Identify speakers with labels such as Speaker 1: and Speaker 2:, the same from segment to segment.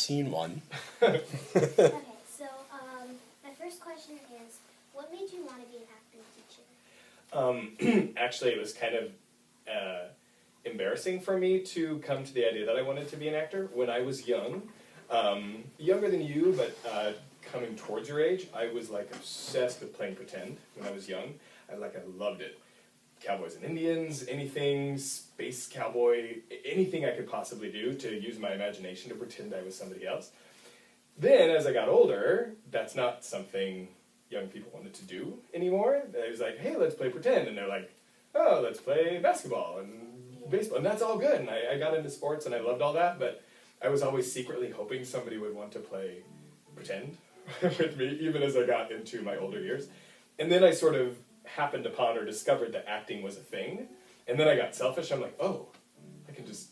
Speaker 1: seen one.
Speaker 2: Okay, so my first question is, what made you want to be an acting teacher?
Speaker 3: Actually, it was kind of embarrassing for me to come to the idea that I wanted to be an actor. When I was young, younger than you, but coming towards your age, I was like obsessed with playing pretend when I was young. I loved it. Cowboys and Indians, anything, space cowboy, anything I could possibly do to use my imagination to pretend I was somebody else. Then, as I got older, that's not something young people wanted to do anymore. It was like, hey, let's play pretend. And they're like, oh, let's play basketball and baseball. And that's all good. And I got into sports and I loved all that, but I was always secretly hoping somebody would want to play pretend with me, even as I got into my older years. And then I sort of happened upon or discovered that acting was a thing. And then I got selfish. I'm like, oh, I can just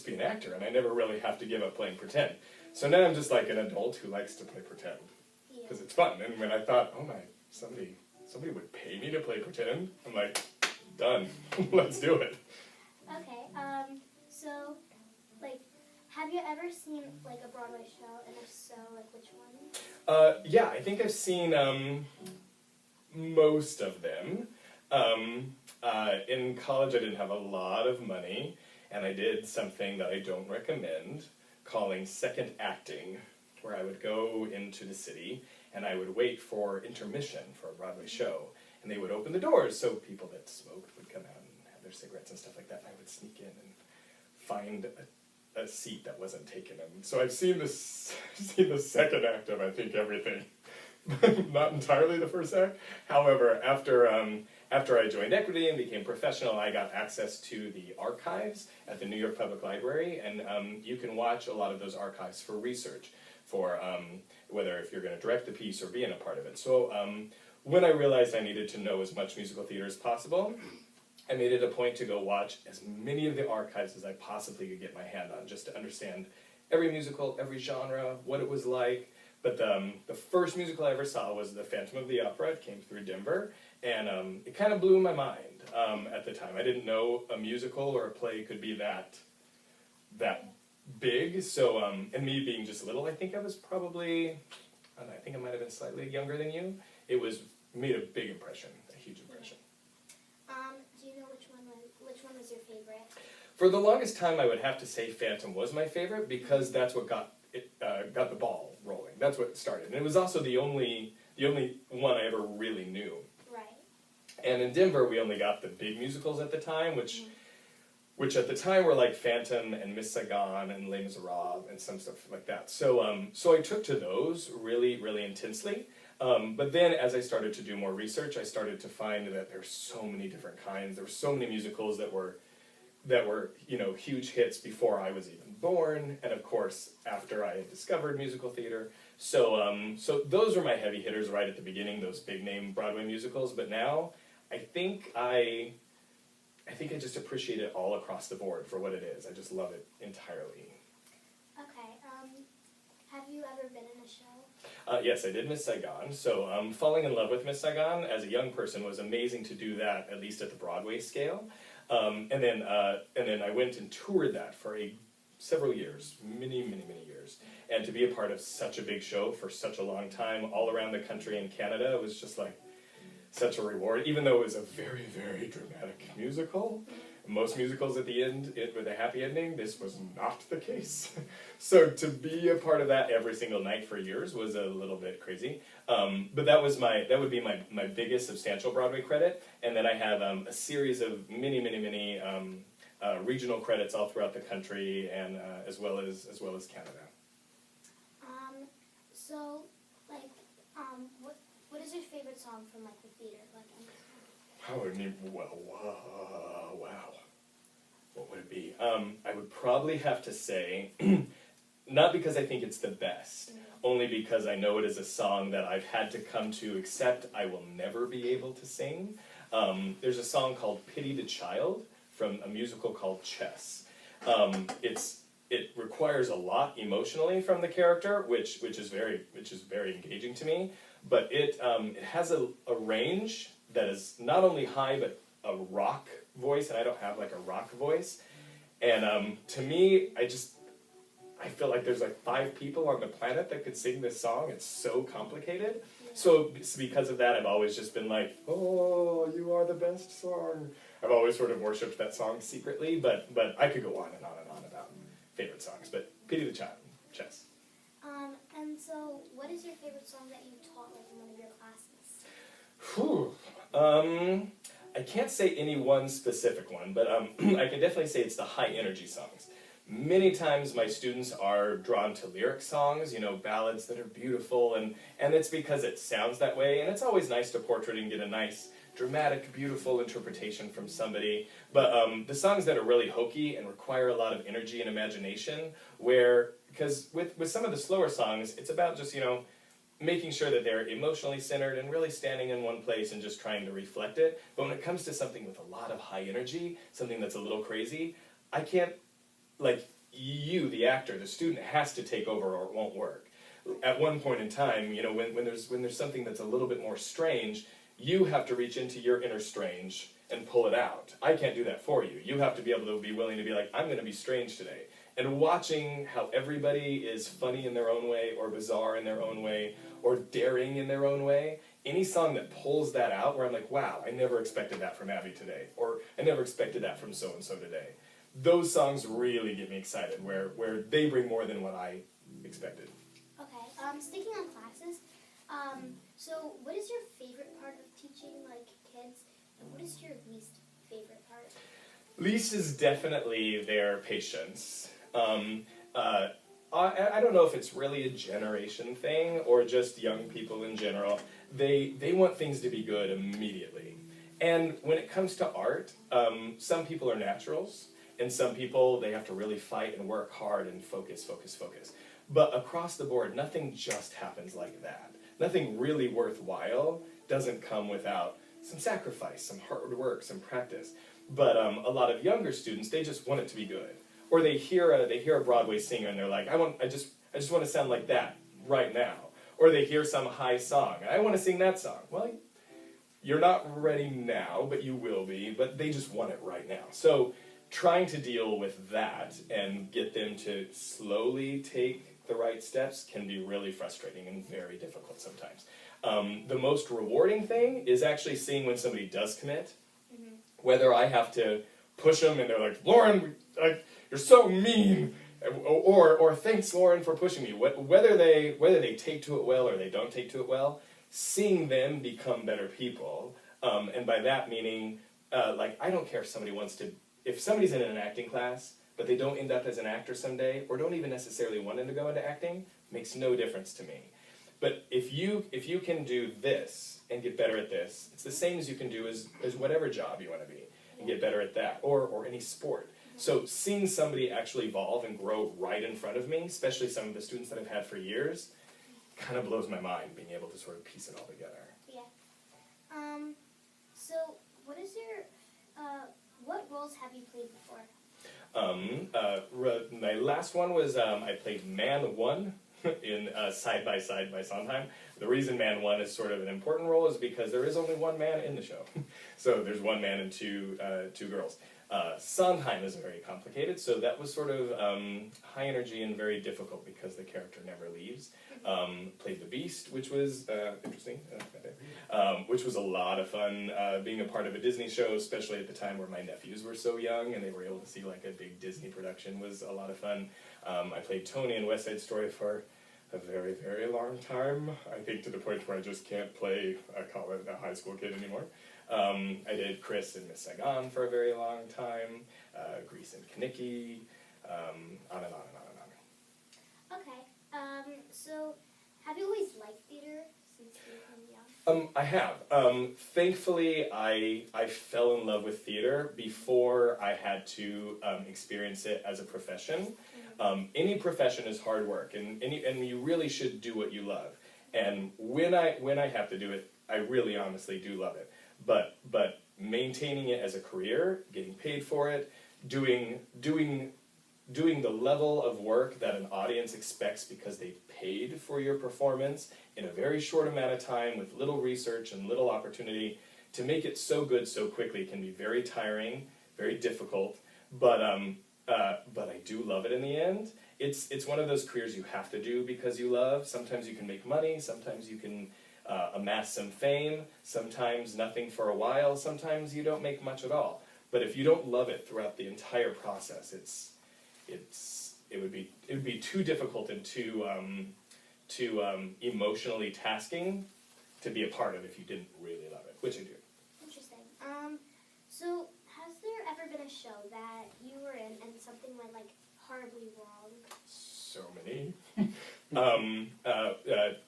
Speaker 3: be an actor, and I never really have to give up playing pretend. So now I'm just like an adult who likes to play pretend because it's fun. And when I thought, oh my, somebody would pay me to play pretend, I'm like, done. Let's do it.
Speaker 2: Okay, so, like, have you ever seen, like, a Broadway show, and if so, like, which one?
Speaker 3: Yeah, I think I've seen most of them. In college, I didn't have a lot of money, and I did something that I don't recommend, calling second acting, where I would go into the city, and I would wait for intermission for a Broadway show, and they would open the doors, so people that smoked would come out and have their cigarettes and stuff like that, and I would sneak in and find a seat that wasn't taken. And so I've seen the second act of, I think, everything. Not entirely the first act. However, after I joined Equity and became professional, I got access to the archives at the New York Public Library, and you can watch a lot of those archives for research, for whether if you're going to direct the piece or be in a part of it. So when I realized I needed to know as much musical theater as possible, I made it a point to go watch as many of the archives as I possibly could get my hand on, just to understand every musical, every genre, what it was like. But the first musical I ever saw was The Phantom of the Opera. It came through Denver, and it kind of blew my mind at the time. I didn't know a musical or a play could be that big. So, and me being just little, I think I was probably, I don't know, I think I might have been slightly younger than you. It made a big impression, a huge impression.
Speaker 2: Do you know which one was your favorite?
Speaker 3: For the longest time, I would have to say Phantom was my favorite because that's what got the ball rolling. That's what started. And it was also the only one I ever really knew.
Speaker 2: Right.
Speaker 3: And in Denver, we only got the big musicals at the time, which at the time were like Phantom and Miss Saigon and Les Miserables and some stuff like that. So I took to those really, really intensely. But then as I started to do more research, I started to find that there's so many different kinds. There were so many musicals that were huge hits before I was even born, and of course after I had discovered musical theater. So those were my heavy hitters right at the beginning, those big name Broadway musicals. But now I think I just appreciate it all across the board for what it is. I just love it entirely.
Speaker 2: Okay. Have you ever been in a show?
Speaker 3: Yes, I did Miss Saigon. So falling in love with Miss Saigon as a young person was amazing to do that, at least at the Broadway scale. And then I went and toured that for several years, many years. And to be a part of such a big show for such a long time, all around the country and Canada, was just like such a reward. Even though it was a very, very dramatic musical, most musicals at the end with a happy ending, this was not the case. So to be a part of that every single night for years was a little bit crazy. But that would be my biggest substantial Broadway credit. And then I have a series of many regional credits all throughout the country, and as well as Canada.
Speaker 2: So, like, what is your favorite song from, like, the theater? Like,
Speaker 3: wow. What would it be? I would probably have to say, not because I think it's the best, only because I know it is a song that I've had to come to accept I will never be able to sing. There's a song called Pity the Child from a musical called Chess. It requires a lot emotionally from the character, which is very engaging to me. But it has a range that is not only high but a rock voice, and I don't have like a rock voice. And to me, I feel like there's like 5 people on the planet that could sing this song. It's so complicated. So because of that, I've always just been like, oh, you are the best song. I've always sort of worshipped that song secretly, but I could go on and on and on about favorite songs. But Pity the Child, Chess.
Speaker 2: And so, what is your favorite song that you taught like in one of your classes?
Speaker 3: Whew. I can't say any one specific one, but I can definitely say it's the high energy songs. Many times my students are drawn to lyric songs, you know, ballads that are beautiful, and it's because it sounds that way, and it's always nice to portrait and get a nice, dramatic, beautiful interpretation from somebody. But the songs that are really hokey and require a lot of energy and imagination, because with some of the slower songs, it's about just, you know, making sure that they're emotionally centered and really standing in one place and just trying to reflect it. But when it comes to something with a lot of high energy, something that's a little crazy, I can't, like, you, the actor, the student has to take over or it won't work. At one point in time, you know, when there's something that's a little bit more strange, you have to reach into your inner strange and pull it out. I can't do that for you. You have to be able to be willing to be like, I'm going to be strange today. And watching how everybody is funny in their own way, or bizarre in their own way, or daring in their own way, any song that pulls that out, where I'm like, wow, I never expected that from Abby today, or I never expected that from so-and-so today. Those songs really get me excited, where they bring more than what I expected.
Speaker 2: Okay, sticking on classes, so what is your favorite part of teaching, like, kids, and what is your least favorite part?
Speaker 3: Least is definitely their patience. I don't know if it's really a generation thing or just young people in general. They want things to be good immediately. And when it comes to art, some people are naturals, and some people, they have to really fight and work hard and focus. But across the board, nothing just happens like that. Nothing really worthwhile doesn't come without some sacrifice, some hard work, some practice. But a lot of younger students, they just want it to be good. Or they hear a Broadway singer and they're like, I just want to sound like that right now. Or they hear some high song, and I want to sing that song. Well, you're not ready now, but you will be, but they just want it right now. So trying to deal with that and get them to slowly take the right steps can be really frustrating and very difficult sometimes. The most rewarding thing is actually seeing when somebody does commit, whether I have to push them and they're like, Lauren, you're so mean, or thanks, Lauren, for pushing me. Whether they take to it well or they don't take to it well, seeing them become better people, and by that meaning, like, I don't care if somebody's in an acting class, but they don't end up as an actor someday, or don't even necessarily want them to go into acting, makes no difference to me. But if you can do this and get better at this, it's the same as you can do as whatever job you want to be, and get better at that, or any sport. So seeing somebody actually evolve and grow right in front of me, especially some of the students that I've had for years, kind of blows my mind, being able to sort of piece it all together.
Speaker 2: Yeah. So what is your, what roles have you played before?
Speaker 3: My last one was, I played Man 1 in Side by Side by Sondheim. The reason Man 1 is sort of an important role is because there is only one man in the show. So there's one man and two girls. Sondheim is very complicated, so that was sort of high energy and very difficult because the character never leaves. Played the Beast, which was interesting, which was a lot of fun. Being a part of a Disney show, especially at the time where my nephews were so young and they were able to see like a big Disney production, was a lot of fun. I played Tony in West Side Story for a very, very long time. I think to the point where I just can't play a high school kid anymore. I did Chris in Miss Saigon for a very long time, Grease and Kinnicky, on and on and on and on.
Speaker 2: Okay, so have you always liked theater since you were young?
Speaker 3: I have. Thankfully, I fell in love with theater before I had to experience it as a profession. Any profession is hard work, and you really should do what you love. And when I have to do it, I really honestly do love it. But maintaining it as a career, getting paid for it, doing the level of work that an audience expects because they paid for your performance in a very short amount of time with little research and little opportunity to make it so good so quickly can be very tiring, very difficult. But I do love it in the end, it's one of those careers you have to do because you love. Sometimes you can make money, sometimes you can amass some fame, sometimes nothing for a while, sometimes you don't make much at all. But if you don't love it throughout the entire process, it would be too difficult and too emotionally tasking to be a part of if you didn't really love it, which I do.
Speaker 2: Interesting. So has there ever been a show that you were in and something went like horribly wrong?
Speaker 3: So many.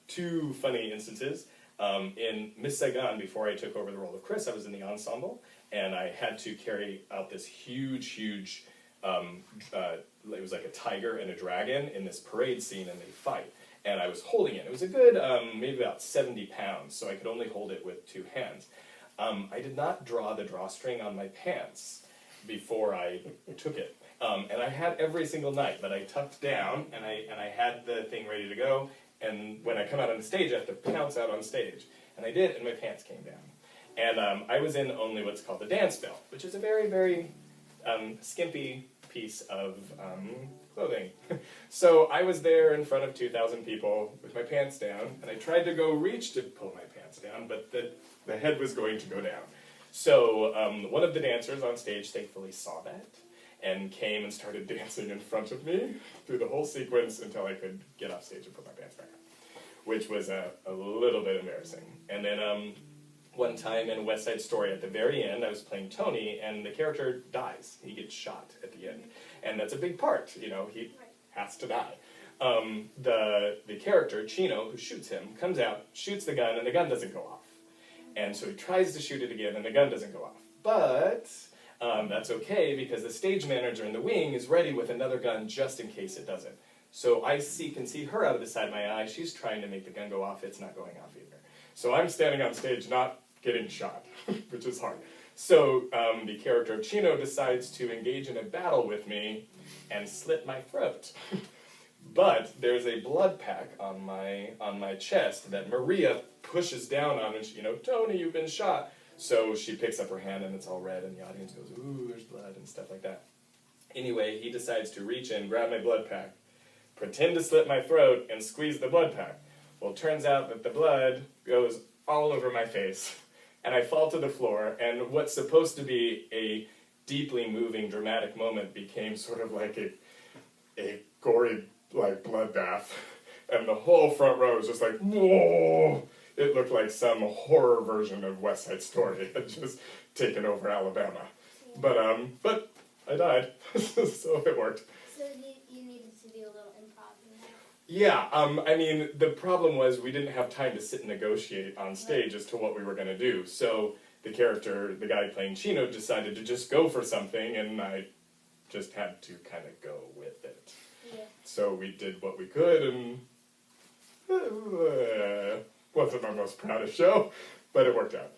Speaker 3: Two funny instances. In Miss Saigon, before I took over the role of Chris, I was in the ensemble, and I had to carry out this huge, it was like a tiger and a dragon in this parade scene, and they fight. And I was holding it. It was a good, maybe about 70 pounds, so I could only hold it with two hands. I did not draw the drawstring on my pants before I took it. And I had every single night, but I tucked down, and I had the thing ready to go, and when I come out on the stage, I have to pounce out on stage. And I did, and my pants came down. And I was in only what's called the dance belt, which is a very, very skimpy piece of clothing. So I was there in front of 2,000 people with my pants down, and I tried to go reach to pull my pants down, but the head was going to go down. So one of the dancers on stage thankfully saw that, and came and started dancing in front of me through the whole sequence until I could get off stage and put my pants back on, which was a little bit embarrassing. And then one time in West Side Story, at the very end, I was playing Tony, and the character dies. He gets shot at the end. And that's a big part, you know, he has to die. The character, Chino, who shoots him, comes out, shoots the gun, and the gun doesn't go off. And so he tries to shoot it again, and the gun doesn't go off. But that's okay, because the stage manager in the wing is ready with another gun just in case it doesn't. So I can see her out of the side of my eye. She's trying to make the gun go off. It's not going off either. So I'm standing on stage not getting shot, which is hard. So the character of Chino decides to engage in a battle with me and slit my throat. But there's a blood pack on my chest that Maria pushes down on, and she, you know, Tony, you've been shot. So she picks up her hand, and it's all red, and the audience goes, ooh, there's blood, and stuff like that. Anyway, he decides to reach in, grab my blood pack, pretend to slit my throat, and squeeze the blood pack. Well, it turns out that the blood goes all over my face, and I fall to the floor, and what's supposed to be a deeply moving, dramatic moment became sort of like a gory, like, bloodbath, and the whole front row was just like, whoa! It looked like some horror version of West Side Story had just taken over Alabama. Yeah. But I died, so it worked.
Speaker 2: So you needed to do a little improv in that?
Speaker 3: Yeah, I mean, the problem was we didn't have time to sit and negotiate on stage as to what we were going to do. So the character, the guy playing Chino, decided to just go for something, and I just had to kind of go with it. Yeah. So we did what we could, and wasn't my most proudest show, but it worked out.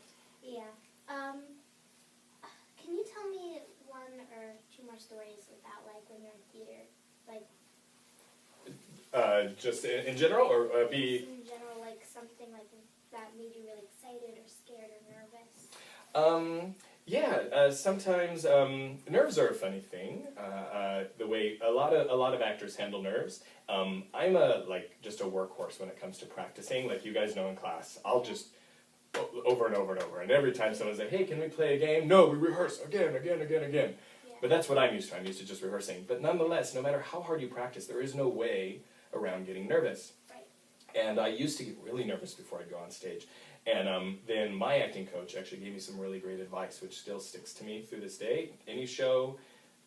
Speaker 2: Yeah. Can you tell me one or two more stories about, like, when you're in theater? Like,
Speaker 3: just in general, or be...
Speaker 2: In general, like, something like that made you really excited or scared or nervous?
Speaker 3: Yeah, sometimes nerves are a funny thing. The way a lot of actors handle nerves. I'm just a workhorse when it comes to practicing. Like you guys know in class, I'll just over and over and over. And every time someone's like, "Hey, can we play a game?" No, we rehearse again. Yeah. But that's what I'm used to. I'm used to just rehearsing. But nonetheless, no matter how hard you practice, there is no way around getting nervous.
Speaker 2: Right.
Speaker 3: And I used to get really nervous before I'd go on stage. And then my acting coach actually gave me some really great advice, which still sticks to me through this day. Any show,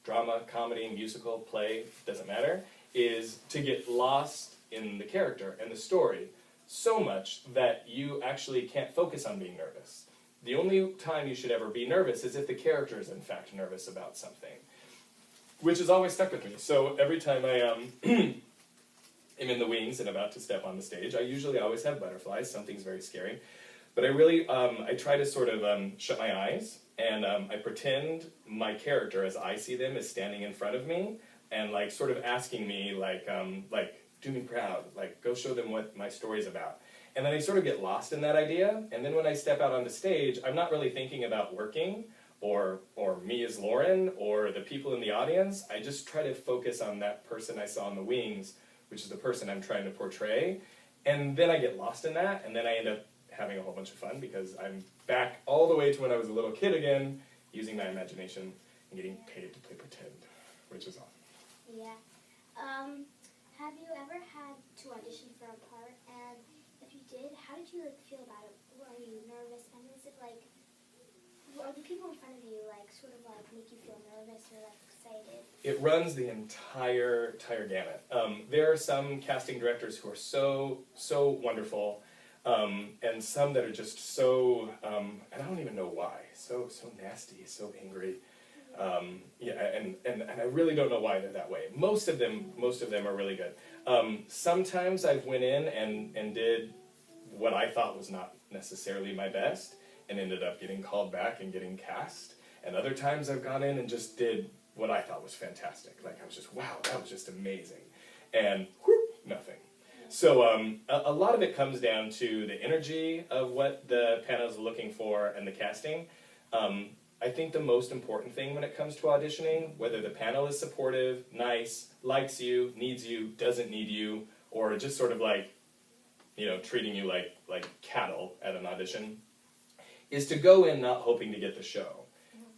Speaker 3: drama, comedy, musical, play, doesn't matter, is to get lost in the character and the story so much that you actually can't focus on being nervous. The only time you should ever be nervous is if the character is in fact nervous about something, which has always stuck with me. So every time I am in the wings and about to step on the stage, I usually always have butterflies. Something's very scary. But I really, I try to sort of shut my eyes, and I pretend my character, as I see them, is standing in front of me, and like sort of asking me, like, do me proud, like, go show them what my story's about. And then I sort of get lost in that idea, and then when I step out on the stage, I'm not really thinking about working or me as Lauren, or the people in the audience. I just try to focus on that person I saw in the wings, which is the person I'm trying to portray. And then I get lost in that, and then I end up having a whole bunch of fun because I'm back all the way to when I was a little kid again, using my imagination and getting paid to play pretend, which is awesome.
Speaker 2: Yeah. Have you ever had to audition for a part? And if you did, how did you feel about it? Were you nervous? And is it are the people in front of you sort of make you feel nervous or excited?
Speaker 3: It runs the entire gamut. There are some casting directors who are so wonderful, and some that are just so, and I don't even know why, so nasty, so angry. And I really don't know why they're that way. Most of them are really good. Sometimes I've went in and did what I thought was not necessarily my best, and ended up getting called back and getting cast. And other times I've gone in and just did what I thought was fantastic. I was just, wow, that was just amazing. And whoop, nothing. So a lot of it comes down to the energy of what the panel is looking for and the casting. I think the most important thing when it comes to auditioning, whether the panel is supportive, nice, likes you, needs you, doesn't need you, or just sort of treating you like cattle at an audition, is to go in not hoping to get the show.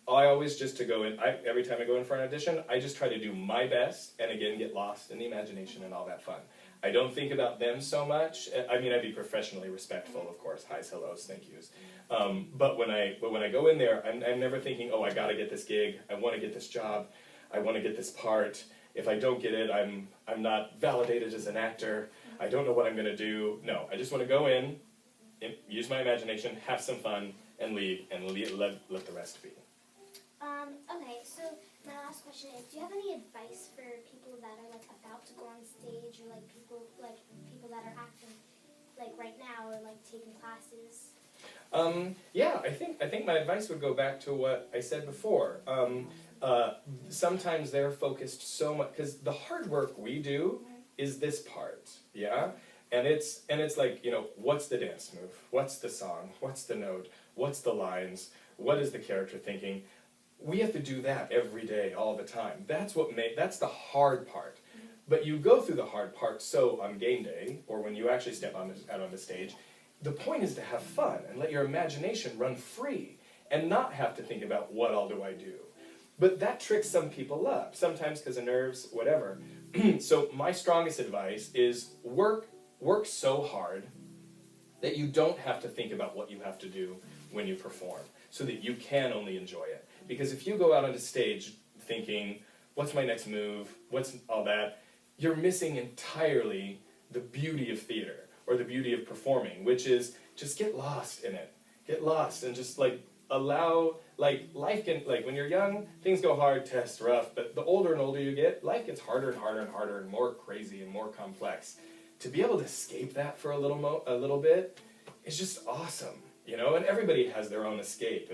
Speaker 3: I always every time I go in for an audition, I just try to do my best and again get lost in the imagination and all that fun. I don't think about them so much. I mean, I'd be professionally respectful, of course, highs, hellos, thank yous. But when I go in there, I'm never thinking, oh, I gotta get this gig, I wanna get this job, I wanna get this part. If I don't get it, I'm not validated as an actor, I don't know what I'm gonna do. No, I just wanna go in, use my imagination, have some fun, and leave, and let the rest be.
Speaker 2: Okay, so my last question is, do you have any advice for people that are about to go on stage, or people that are acting right now, or taking classes?
Speaker 3: Yeah, I think my advice would go back to what I said before. Sometimes they're focused so much, because the hard work we do is this part, yeah? And it's what's the dance move? What's the song? What's the note? What's the lines? What is the character thinking? We have to do that every day, all the time. That's the hard part. But you go through the hard part, so on game day, or when you actually step out on the stage, the point is to have fun and let your imagination run free and not have to think about what all do I do. But that tricks some people up, sometimes because of nerves, whatever. So my strongest advice is work so hard that you don't have to think about what you have to do when you perform, so that you can only enjoy it. Because if you go out on the stage thinking, what's my next move, what's all that, you're missing entirely the beauty of theater, or the beauty of performing, which is just get lost in it. Get lost and just allow, life can, when you're young, things go hard, tests, rough, but the older and older you get, life gets harder and harder and harder and more crazy and more complex. To be able to escape that for a little bit is just awesome, and everybody has their own escape.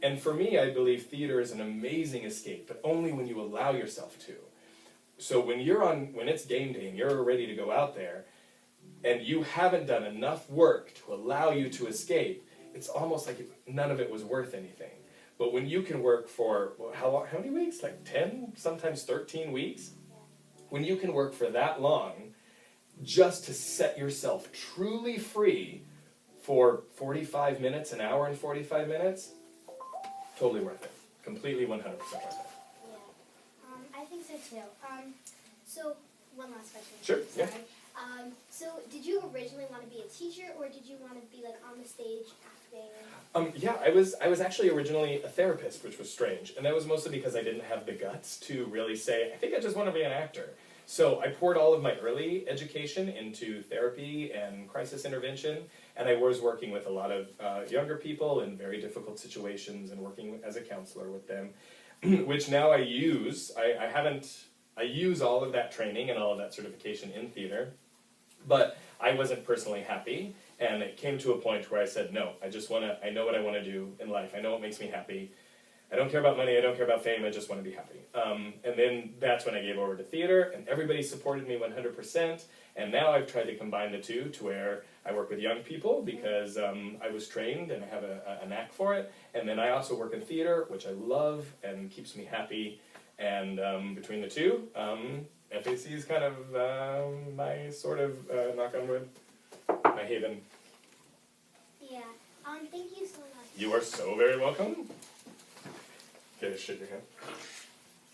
Speaker 3: And for me, I believe theater is an amazing escape, but only when you allow yourself to. So when it's game day and you're ready to go out there, and you haven't done enough work to allow you to escape, it's almost like none of it was worth anything. But when you can work for, how many weeks? 10, sometimes 13 weeks? When you can work for that long, just to set yourself truly free for 45 minutes, an hour and 45 minutes, totally worth it. Completely 100% worth it.
Speaker 2: Yeah, I think so too. So, one last question.
Speaker 3: Sure,
Speaker 2: sorry.
Speaker 3: yeah.
Speaker 2: So, did you originally want to be a teacher, or did you want to be on the stage acting?
Speaker 3: Yeah, I was actually originally a therapist, which was strange, and that was mostly because I didn't have the guts to really say, I think I just want to be an actor. So I poured all of my early education into therapy and crisis intervention, and I was working with a lot of younger people in very difficult situations and working as a counselor with them, which now I use. I use all of that training and all of that certification in theater, but I wasn't personally happy, and it came to a point where I said, no, I know what I want to do in life, I know what makes me happy, I don't care about money, I don't care about fame, I just want to be happy. And then that's when I gave over to theater, and everybody supported me 100%. And now I've tried to combine the two to where I work with young people because I was trained and I have a knack for it. And then I also work in theater, which I love and keeps me happy. And between the two, FAC is kind of my sort of, knock on wood, my haven.
Speaker 2: Yeah. Thank you so much.
Speaker 3: You are so very welcome. Okay, shake your hand.